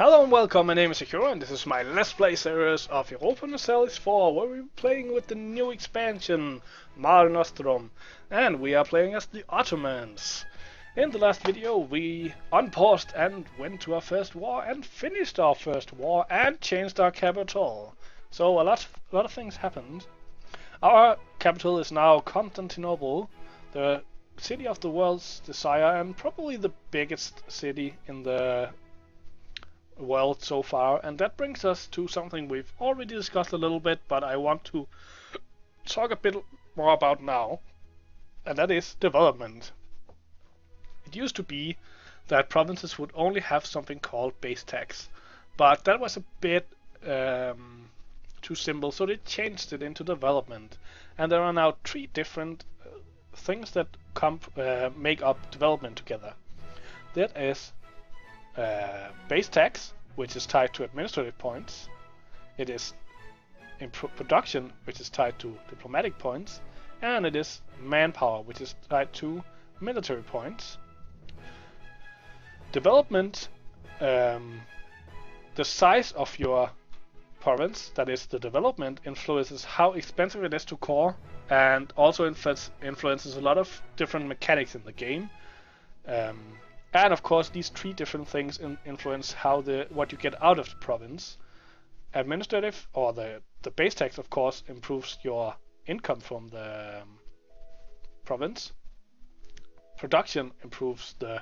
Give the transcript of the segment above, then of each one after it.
Hello and welcome, my name is Akira and this is my Let's Play series of Europa Universalis IV, where we're playing with the new expansion, Mare Nostrum, and we are playing as the Ottomans. In the last video we unpaused and went to our first war and finished our first war and changed our capital. So a lot of things happened. Our capital is now Constantinople, the city of the world's desire and probably the biggest city in the world so far, and that brings us to something we've already discussed a little bit, but I want to talk a bit more about now, and that is development. It used to be that provinces would only have something called base tax, but that was a bit too simple, so they changed it into development, and there are now three different things that make up development together. That is base tax, which is tied to administrative points. It is production, which is tied to diplomatic points, and it is manpower, which is tied to military points. Development, the size of your province, that is the development, influences how expensive it is to core, and also influences a lot of different mechanics in the game. And of course, these three different things influence how what you get out of the province. Administrative, or the base tax, of course, improves your income from the province. Production improves the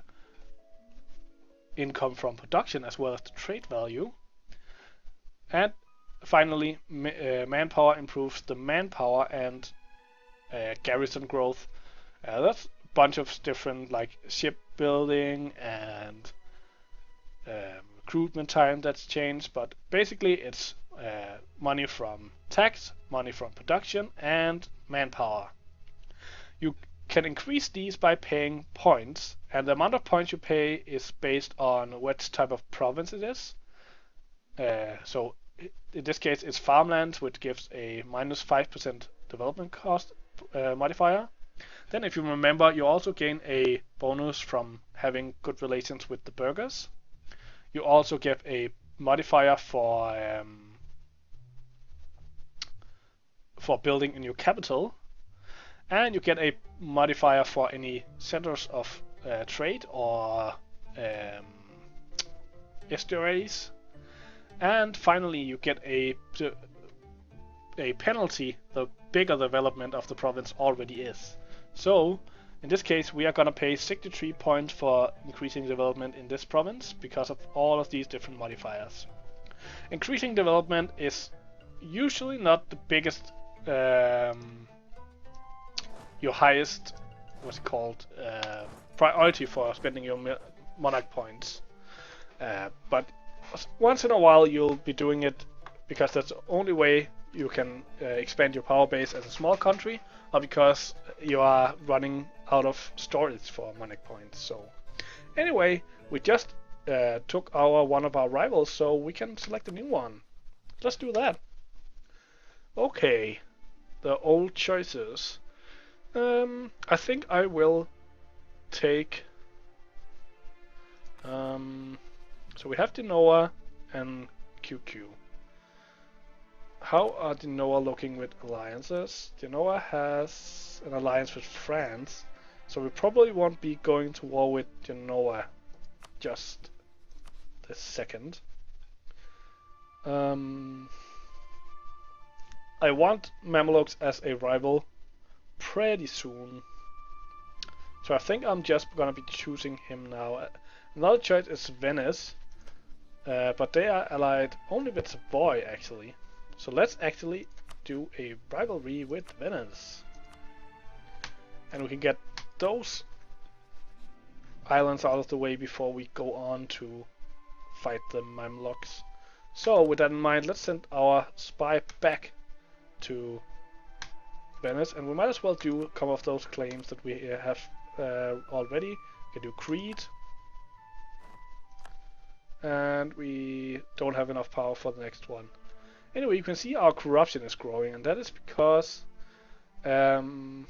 income from production as well as the trade value. And finally, manpower improves the manpower and garrison growth. That's bunch of different, like shipbuilding and recruitment time that's changed, but basically it's money from tax, money from production, and manpower. You can increase these by paying points, and the amount of points you pay is based on which type of province it is. So in this case it's farmland, which gives a minus 5% development cost modifier. Then, if you remember, you also gain a bonus from having good relations with the burghers. You also get a modifier for building a new capital, and you get a modifier for any centers of trade or estuaries. And finally, you get a penalty the bigger development of the province already is. So, in this case, we are going to pay 63 points for increasing development in this province because of all of these different modifiers. Increasing development is usually not the biggest, your highest, what's it called, priority for spending your monarch points. But once in a while you'll be doing it because that's the only way you can expand your power base as a small country, or because you are running out of storage for monarch points. So anyway, we just took one of our rivals, so we can select a new one. Let's do that. Okay, the old choices. I think I will take so we have Genoa and QQ. How are Genoa looking with alliances? Genoa has an alliance with France, so we probably won't be going to war with Genoa just this second. I want Mamelukes as a rival pretty soon, so I think I'm just gonna be choosing him now. Another choice is Venice, but they are allied only with Savoy actually. So let's actually do a rivalry with Venice. And we can get those islands out of the way before we go on to fight the Mamelukes. So with that in mind, let's send our spy back to Venice, and we might as well do a couple of those claims that we have already. We can do Crete. And we don't have enough power for the next one. Anyway, you can see our corruption is growing, and that is because of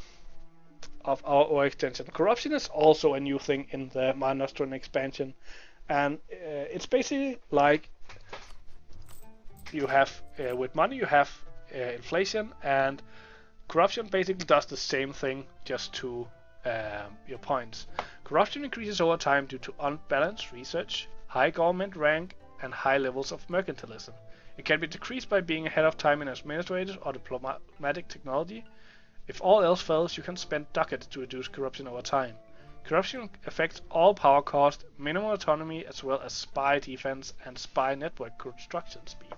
our overextension. Corruption is also a new thing in the Mare Nostrum expansion, And it's basically like you have with money you have inflation, and corruption basically does the same thing, just to your points. Corruption increases over time due to unbalanced research, high government rank, and high levels of mercantilism. It can be decreased by being ahead of time in administrative or diplomatic technology. If all else fails, you can spend ducats to reduce corruption over time. Corruption affects all power cost, minimum autonomy, as well as spy defense and spy network construction speed.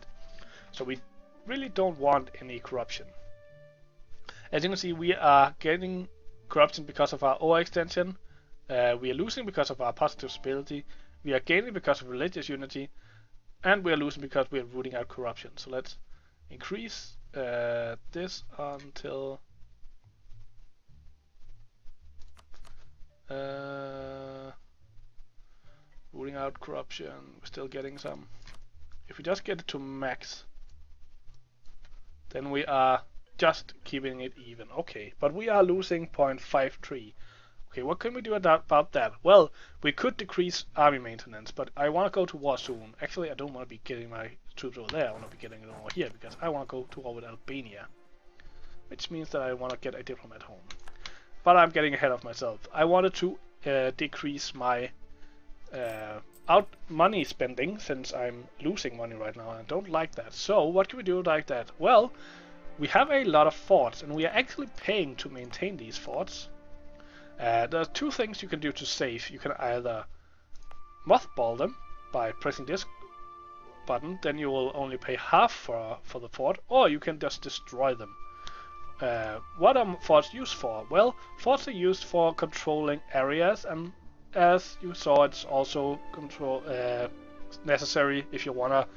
So we really don't want any corruption. As you can see, we are getting corruption because of our overextension. We are losing because of our positive stability. We are gaining because of religious unity. And we are losing because we are rooting out corruption. So let's increase this until rooting out corruption. We're still getting some. If we just get it to max, then we are just keeping it even. Okay, but we are losing 0.53. Okay, what can we do about that? Well, we could decrease army maintenance, but I want to go to war soon. Actually, I don't want to be getting my troops over there. I want to be getting them over here because I want to go to war with Albania, which means that I want to get a diplomat home. But I'm getting ahead of myself. I wanted to decrease my money spending, since I'm losing money right now and I don't like that. So what can we do like that? Well, we have a lot of forts, and we are actually paying to maintain these forts. There are two things you can do to save. You can either mothball them by pressing this button, then you will only pay half for the fort, or you can just destroy them. What are forts used for? Well, forts are used for controlling areas, and as you saw, it's also necessary if you wanna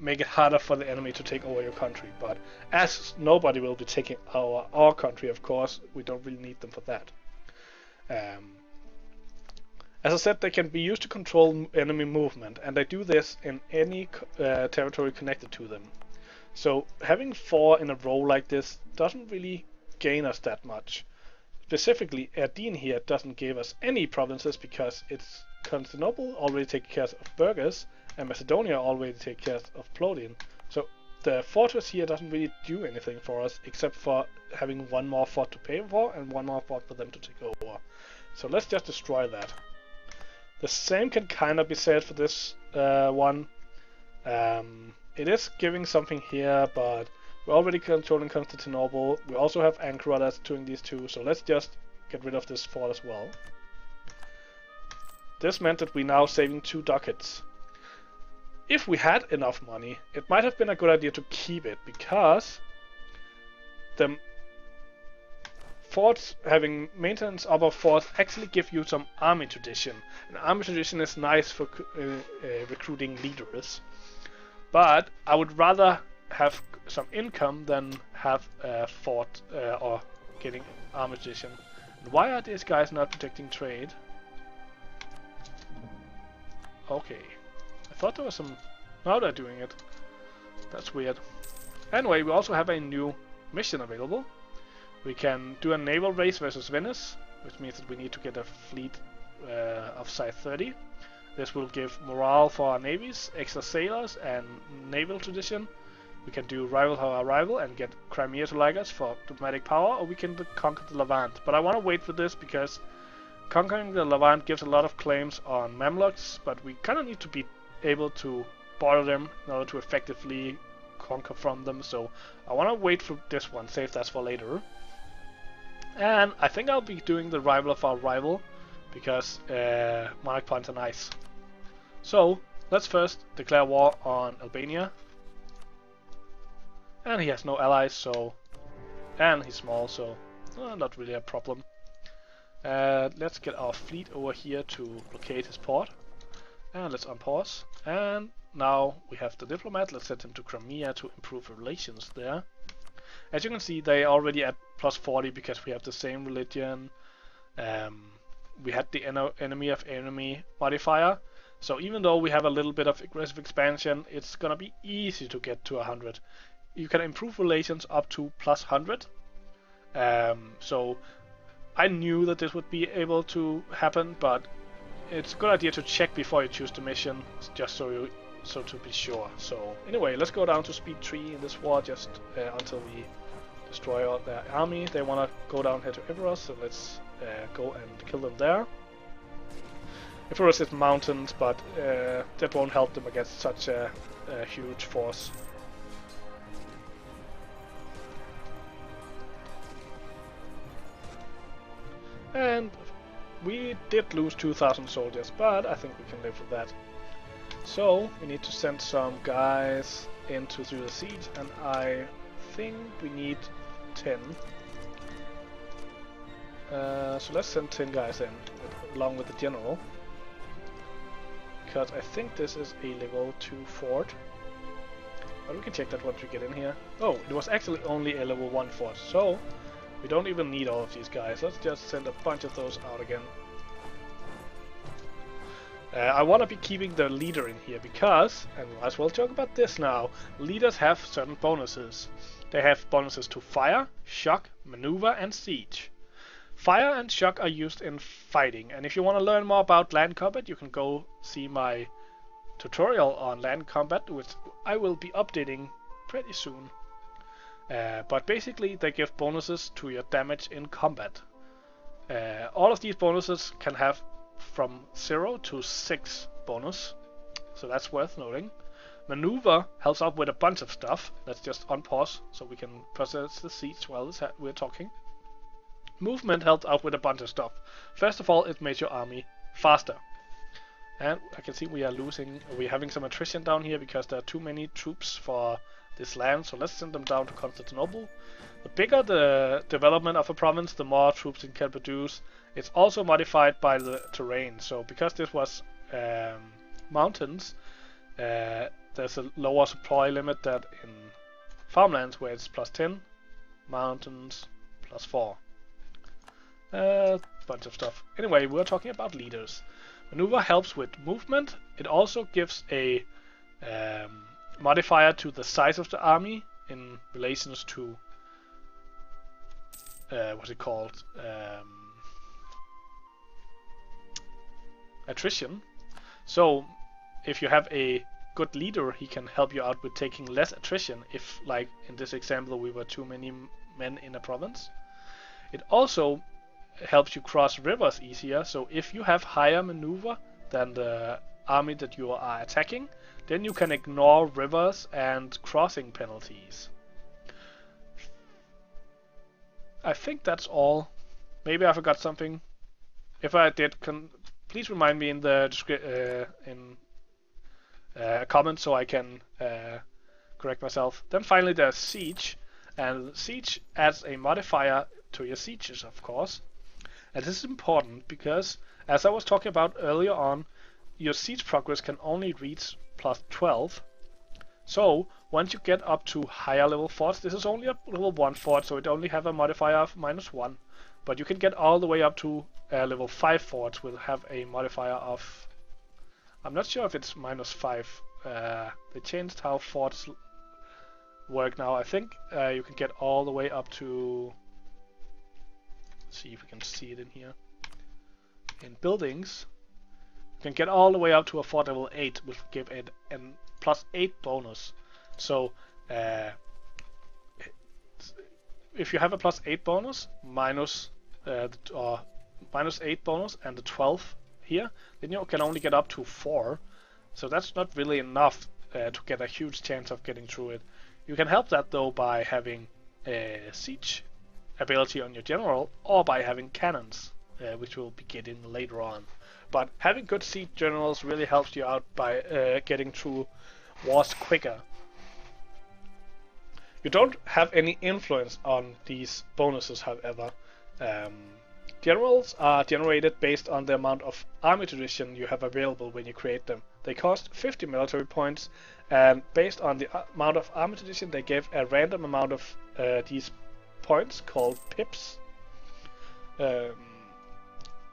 make it harder for the enemy to take over your country. But as nobody will be taking our country, of course, we don't really need them for that. As I said, they can be used to control enemy movement, and they do this in any territory connected to them. So having 4 in a row like this doesn't really gain us that much. Specifically, Erdene here doesn't give us any provinces because it's Constantinople already takes care of Burgos, and Macedonia already takes care of Plodian. So the fortress here doesn't really do anything for us, except for having one more fort to pay for and one more fort for them to take over. So let's just destroy that. The same can kind of be said for this one. It is giving something here, but we're already controlling Constantinople. We also have Ankara that's doing these two, so let's just get rid of this fort as well. This meant that we're now saving 2 ducats. If we had enough money, it might have been a good idea to keep it, because the forts having maintenance of forts actually give you some army tradition. And army tradition is nice for recruiting leaders. But I would rather have some income than have a fort or getting army tradition. And why are these guys not protecting trade? Okay. I thought there was some... Now they're doing it. That's weird. Anyway, we also have a new mission available. We can do a naval race versus Venice, which means that we need to get a fleet of size 30. This will give morale for our navies, extra sailors, and naval tradition. We can do rival for our rival and get Crimea to like us for diplomatic power, or we can conquer the Levant. But I want to wait for this because conquering the Levant gives a lot of claims on Mamluks, but we kind of need to be able to border them in order to effectively conquer from them. So I want to wait for this one, save that for later. And I think I'll be doing the rival of our rival, because monarch points are nice. So let's first declare war on Albania. And he has no allies, so... And he's small, so not really a problem. Let's get our fleet over here to blockade his port. And let's unpause. And now we have the diplomat. Let's send him to Crimea to improve relations there. As you can see, they are already at plus 40 because we have the same religion. We had the enemy of enemy modifier. So even though we have a little bit of aggressive expansion, it's gonna be easy to get to 100. You can improve relations up to plus 100. So I knew that this would be able to happen, but it's a good idea to check before you choose the mission, just so to be sure. So anyway, let's go down to speed 3 in this war, just until we destroy all their army. They want to go down here to Everus, so let's go and kill them there. Everus is mountains, but that won't help them against such a huge force. And we did lose 2,000 soldiers, but I think we can live with that. So we need to send some guys in to do the siege, and I think we need 10. So let's send 10 guys in, along with the general. Because I think this is a level 2 fort. But we can check that once we get in here. Oh, it was actually only a level 1 fort, so we don't even need all of these guys. Let's just send a bunch of those out again. I want to be keeping the leader in here because, and we might as well talk about this now, leaders have certain bonuses. They have bonuses to fire, shock, maneuver and siege. Fire and shock are used in fighting, and if you want to learn more about land combat, you can go see my tutorial on land combat, which I will be updating pretty soon. But basically they give bonuses to your damage in combat. All of these bonuses can have from 0 to 6 bonus, so that's worth noting. Maneuver helps out with a bunch of stuff. Let's just unpause so we can process the siege while we're talking. Movement helps out with a bunch of stuff. First of all, it makes your army faster. And I can see we're having some attrition down here because there are too many troops for this land, so let's send them down to Constantinople. The bigger the development of a province, the more troops it can produce. It's also modified by the terrain, so because this was mountains, there's a lower supply limit than in farmlands where it's +10, mountains +4. Bunch of stuff. Anyway, we're talking about leaders. Maneuver helps with movement. It also gives a modifier to the size of the army in relations to what's it called? Attrition. So if you have a good leader, he can help you out with taking less attrition if, like in this example, we were too many men in a province. It also helps you cross rivers easier, so if you have higher maneuver than the army that you are attacking, then you can ignore rivers and crossing penalties. I think that's all. Maybe I forgot something. If I did, please remind me in the comment so I can correct myself. Then finally there's siege, and siege adds a modifier to your sieges, of course. And this is important because, as I was talking about earlier on, your siege progress can only reach +12. So once you get up to higher level forts, this is only a level 1 fort, so it only have a modifier of -1. But you can get all the way up to level 5 forts will have a modifier of, I'm not sure if it's -5. They changed how forts work now. I think you can get all the way up to, let's see if we can see it in here. In buildings, you can get all the way up to a fort level 8, which will give it a +8 bonus. So if you have a +8 bonus or -8 bonus and the 12 here, then you can only get up to 4. So that's not really enough to get a huge chance of getting through it. You can help that though by having a siege ability on your general, or by having cannons, which we'll be getting later on. But having good siege generals really helps you out by getting through wars quicker. You don't have any influence on these bonuses, however. Generals are generated based on the amount of army tradition you have available when you create them. They cost 50 military points, and based on the amount of army tradition, they give a random amount of these points called pips.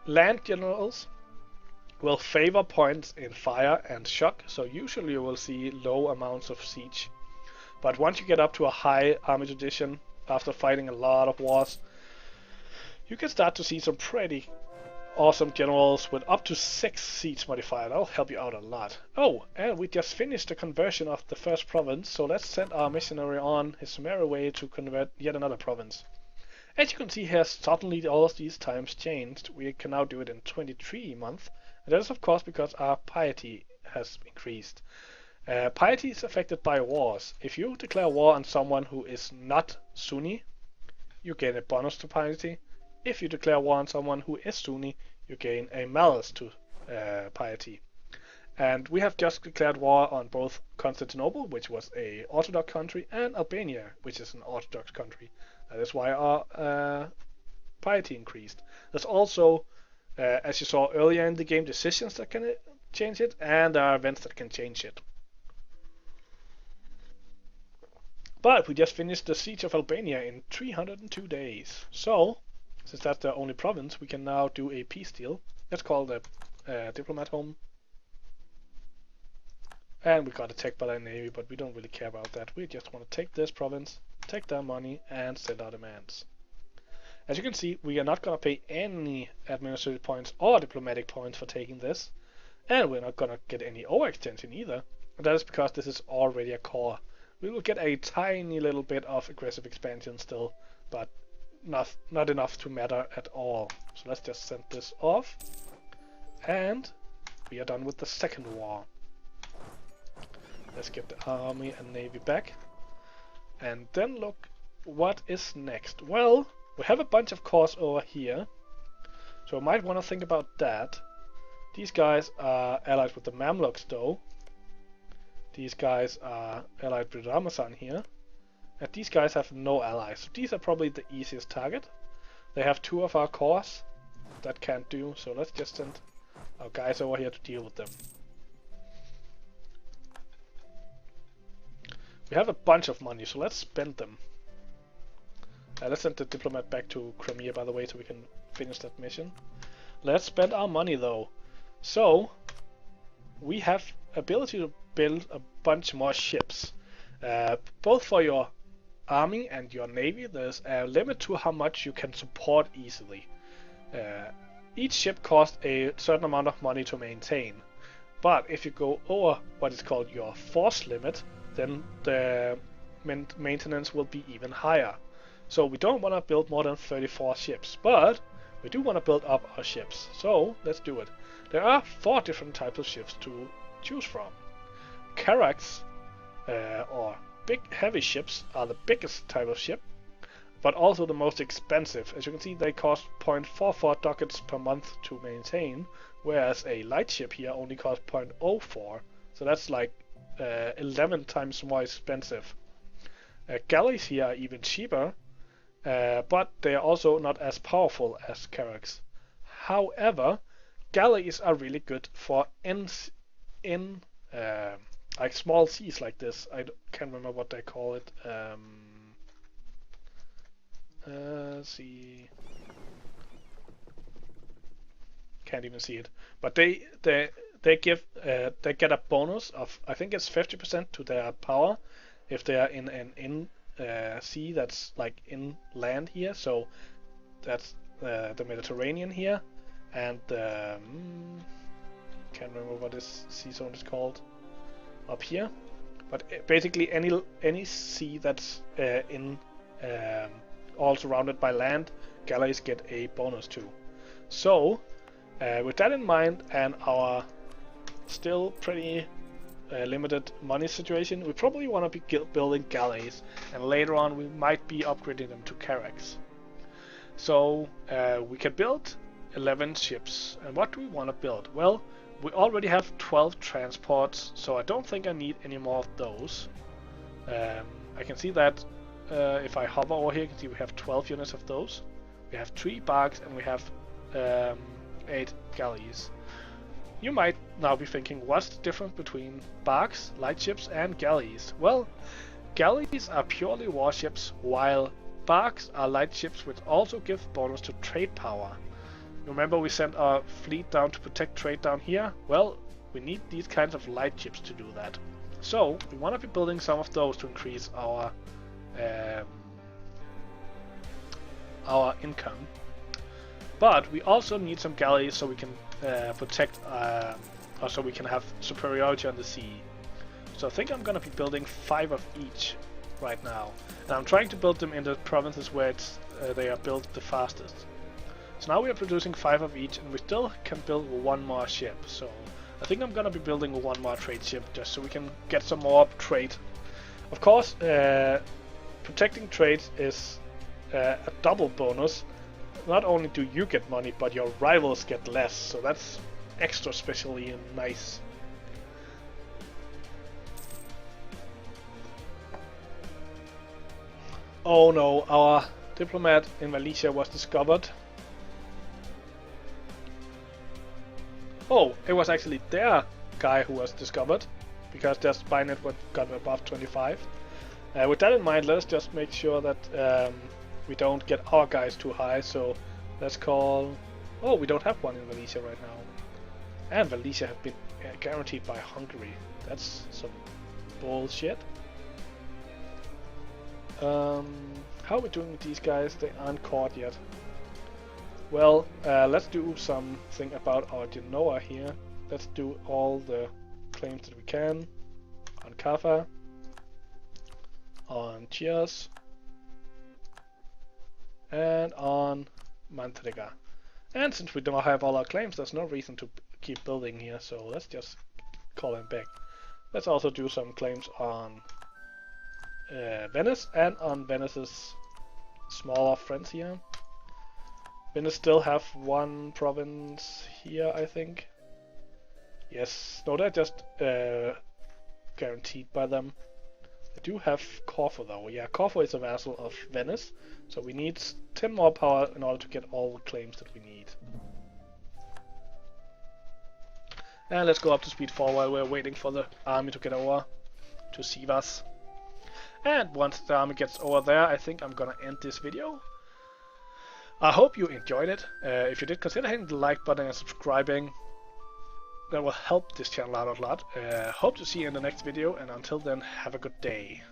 Land generals will favor points in fire and shock, so usually you will see low amounts of siege. But once you get up to a high army tradition, after fighting a lot of wars, you can start to see some pretty awesome generals with up to 6 siege modifier. That'll help you out a lot. Oh, and we just finished the conversion of the first province, so let's send our missionary on his merry way to convert yet another province. As you can see here, suddenly all of these times changed. We can now do it in 23 months, and that is of course because our piety has increased. Piety is affected by wars. If you declare war on someone who is not Sunni, you gain a bonus to piety. If you declare war on someone who is Sunni, you gain a malus to piety. And we have just declared war on both Constantinople, which was an Orthodox country, and Albania, which is an Orthodox country. That is why our piety increased. There's also, as you saw earlier in the game, decisions that can change it, and there are events that can change it. But we just finished the siege of Albania in 302 days. So, since that's the only province, we can now do a peace deal. Let's call the diplomat home. And we got attacked by the navy, but we don't really care about that. We just want to take this province, take their money, and send our demands. As you can see, we are not going to pay any administrative points or diplomatic points for taking this. And we're not going to get any overextension either. And that is because this is already a core. We will get a tiny little bit of aggressive expansion still, but not enough to matter at all. So let's just send this off. And we are done with the second war. Let's get the army and navy back. And then look what is next. Well, we have a bunch of cores over here. So I might want to think about that. These guys are allied with the Mamluks though. These guys are allied with Ramazan here. And these guys have no allies. So these are probably the easiest target. They have 2 of our cores. That can't do. So let's just send our guys over here to deal with them. We have a bunch of money, so let's spend them. Let's send the diplomat back to Crimea, by the way, so we can finish that mission. Let's spend our money, though. So, we have ability to build a bunch more ships. Both for your army and your navy, there's a limit to how much you can support easily. Each ship costs a certain amount of money to maintain. But if you go over what is called your force limit, then the maintenance will be even higher. So we don't want to build more than 34 ships, but we do want to build up our ships. So let's do it. There are 4 different types of ships to choose from. Carracks, or big heavy ships, are the biggest type of ship, but also the most expensive. As you can see, they cost 0.44 ducats per month to maintain, whereas a light ship here only costs 0.04. So that's like 11 times more expensive. Galleys here are even cheaper, but they are also not as powerful as carracks. However, galleys are really good for like small seas like this. I can't remember what they call it. See, can't even see it. But they get a bonus of, I think it's 50% to their power if they are in an sea that's like inland here. So that's the Mediterranean here, and can't remember what this sea zone is called up here. But basically any sea that's all surrounded by land, galleys get a bonus too. So with that in mind and our still pretty limited money situation, we probably want to be building galleys, and later on we might be upgrading them to carracks. So we can build 11 ships. And what do we want to build? Well, we already have 12 transports, so I don't think I need any more of those. I can see that if I hover over here, you can see we have 12 units of those. We have 3 barks and we have 8 galleys. You might now be thinking, what's the difference between barks, lightships, and galleys? Well, galleys are purely warships, while barks are lightships which also give bonus to trade power. Remember we sent our fleet down to protect trade down here? Well, we need these kinds of lightships to do that. So, we want to be building some of those to increase our income. But we also need some galleys so we can protect, or so we can have superiority on the sea. So I think I'm gonna be building 5 of each right now. And I'm trying to build them in the provinces where they are built the fastest. So now we are producing 5 of each, and we still can build 1 more ship. So I think I'm gonna be building 1 more trade ship just so we can get some more trade. Of course, protecting trade is a double bonus. Not only do you get money, but your rivals get less, so that's extra specially and nice. Oh no, our diplomat in Malaysia was discovered. Oh, it was actually their guy who was discovered, because their spy network got above 25. With that in mind, let's just make sure that we don't get our guys too high, so let's call... Oh, we don't have one in Malaysia right now. And Malaysia have been guaranteed by Hungary. That's some bullshit. How are we doing with these guys? They aren't caught yet. Well, let's do something about our Genoa here. Let's do all the claims that we can on Kaffa, on Chios, and on Mantrega. And since we don't have all our claims, there's no reason to keep building here, so let's just call them back. Let's also do some claims on Venice and on Venice's smaller friends here. Venice still have 1 province here, I think. Yes, no, they're just guaranteed by them. They do have Corfu though. Yeah, Corfu is a vassal of Venice, so we need 10 more power in order to get all the claims that we need. And let's go up to speed 4 while we're waiting for the army to get over to Sivas. And once the army gets over there, I think I'm gonna end this video. I hope you enjoyed it. If you did, consider hitting the like button and subscribing. That will help this channel out a lot. Hope to see you in the next video, and until then, have a good day.